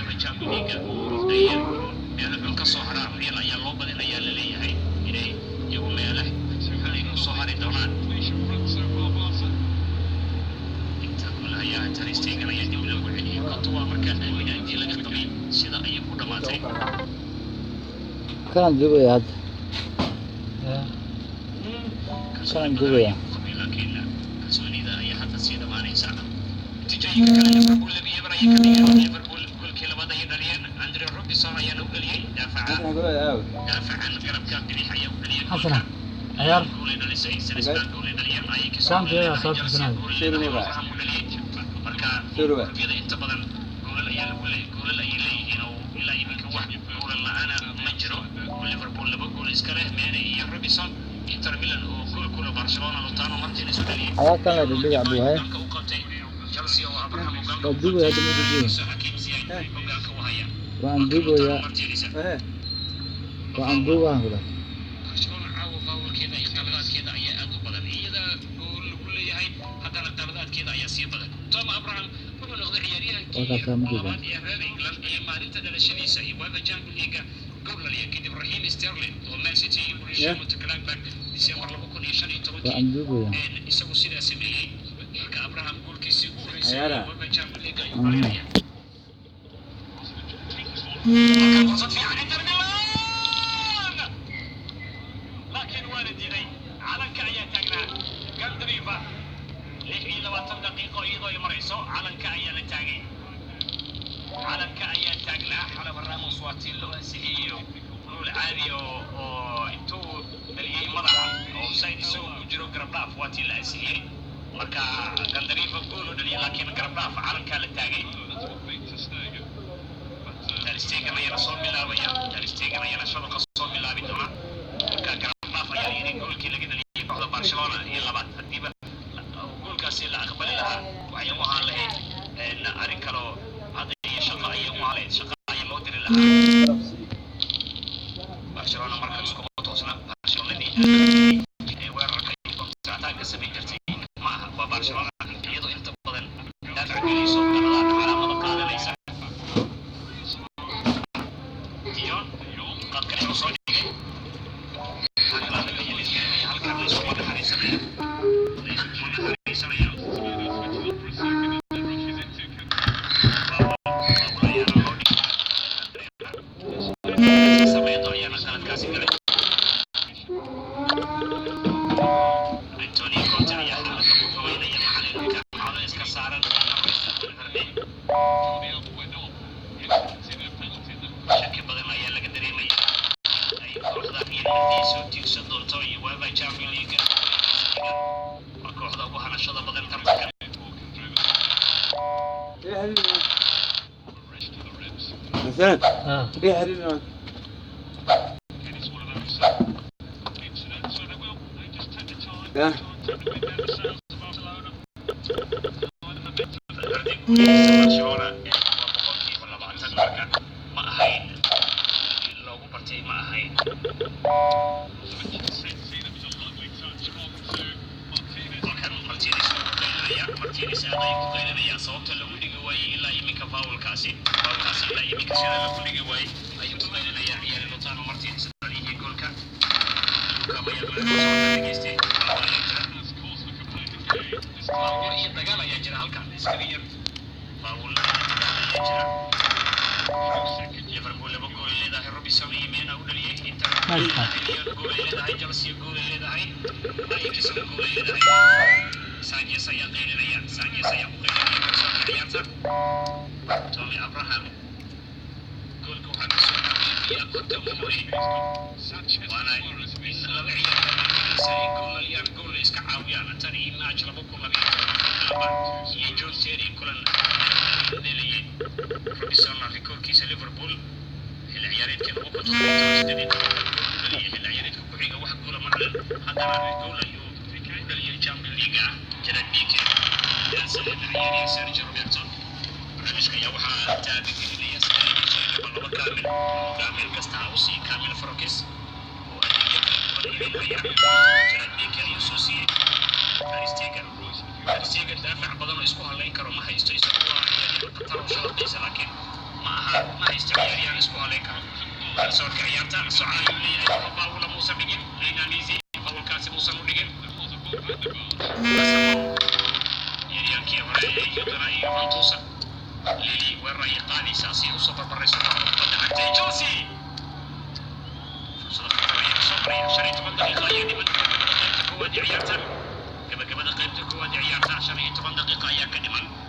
UEFA Champions League of the Year meelaha ka soo haraa Real ayaa loo badinayaa la leeyahay inay iyagu meelaha ay ku soo hari doonaan inta kula ayaa Ter Stegen ayaa dib loogu celiyay Courtois markaa aaminayay laga qabay sida ay ku dhamaatay كان جوي هذا كان جوي laakiin kalsoonida ayaa hadda sii dhamaanaysa natiijooyinka kale Liverpool labiyo baray ka dhigeen Liverpool goolkii labaad ay dhaliyeen Andre Robertson ayaa u dhaliyay daafaca garabka bidix ayaa u dhaliyay حسنا عيار gool dhalisay Salisbury gool dhaliyay ay ka كان جوي صار في سنة marka kubiyada inta badan gool ayaa lagu leeyahay gool ay leeyihiin oo ilaa iminka wax gool la'aana ma jiro Liverpool laba gool iska leh Mane iyo Robertson Inter Milan oo gool kula Barcelona Lautaro Martinez u dhaliyay عيار كان له بيلعب بوهاي Chelsea oo Abraham بدو هذا ما بدو وعن دو يا وعن دو هذا Barcelona caawa fawlkeeda iyo qaladaadkeeda ayaa aad u badan iyada gool lagu leeyahay haddana qaladaadkeeda ayaa sii badan Tom Abraham wuxuu noqday ciyaaryahankii labaad ee reer England ee maalinta dhalashadiisa iyo UEFA Champions League gool dhaliyay kadib Raheem Sterling oo Man City iyo Borussia Mönchengladbach December 2015 isagu sidaas sameeyay marka Abraham goolkiisii ugu horeysay UEFA Champions League ayuu dhaliyay وكان فرصة في عن انتر ميلان لكن والديني على كايا تاغنا غاندريفا لحي 20 دقيقة ايضا يمريسو على كايا لتاغي على كايا تاغنا على برامج واتين لو انسيهيو نقول عادي او انتو دليي مدحا او سايد سو كجيرو غربلاف واتين لا انسيهي marka غاندريفا جول دليي لكن غربلاف على كايا لتاغي Ter Stegen ayaa soo bilaabaya Ter Stegen ayaa shabaq soo bilaabi doona marka garablaaf ayaa yiri goolkii laga dhaliyay kooxda Barcelona iyo labaad hadiiba goolkaasi la aqbali lahaa waxay u ahaan lahayd arin kale oo hadii shaqo ay u maaleen shaqo ay loo diri lahaa Barcelona marka isku toosna Barcelona ee weerarka kontrataanka sameeyay jirtay ma aha Barcelona iyadoo inta badan daafaciisa calaamada qaadanaysa ايه حبيبي Martinez aad ay ku qeynayaan sababta lagu dhigi waayay ilaa iminka foulkaasi ilaa iminka sida lagu dhigi waayay ayuu ku qeynayaan ciyaar Lautaro Martinez dhaliyay goolka Luka Modric foul iyo dagaal ayaa jira halkan iskaga yar foul ayaa jira Liverpool laba gool leedahay Robertson iyo Mane u dhaliyay Inter gool leedahay Chelsea gool leedahay Ajax gool leedahay Sanchez ayaa qeynaya Sanchez ayaa ku qeynaya Tommy Abraham goolka waxaa ka soo dhaweeyay qodka Umuri waana in laga ciyaaro gool gool iska caawiyaan tan iyo match 2022 iyo John Terry kulan dhaliyay Robinson rekoorkiisa Liverpool xilli ciyaareedkii 2018 xilli ciyaareedka ku xiga wax gool ma dhalin haddana gool ayuu dhaliyay Champions League Gerard Piqué ciyaaryahan Sergio Roberto barnaamijka ayaa waxaa taageeraya laba kaamil kasta oo si kaamil Farokis oo adeegaya Gerard Piqué iyo soo siiyay Ter Stegen daafac badan oo isku halayn karo ma haysto isagoo ciyaaryahan qatar oo shaqadiisa laakiin ما يستعير يعني اسبوع عليك صار كعيارتا سعى يولي باولا موسى بيجن لينا ميزي باول كاسي موسى موديجن يريان كي هراي يدرا يوفنتوس ليلي والرأي قالي ساسي وصبر بريسو قدم عتي جوسي صدق الرأي صبري شريط من دقيقة يعني من قيمتك هو دي عيارتا قبل قيمتك هو دي عيارتا شريط من دقيقة يا كدمان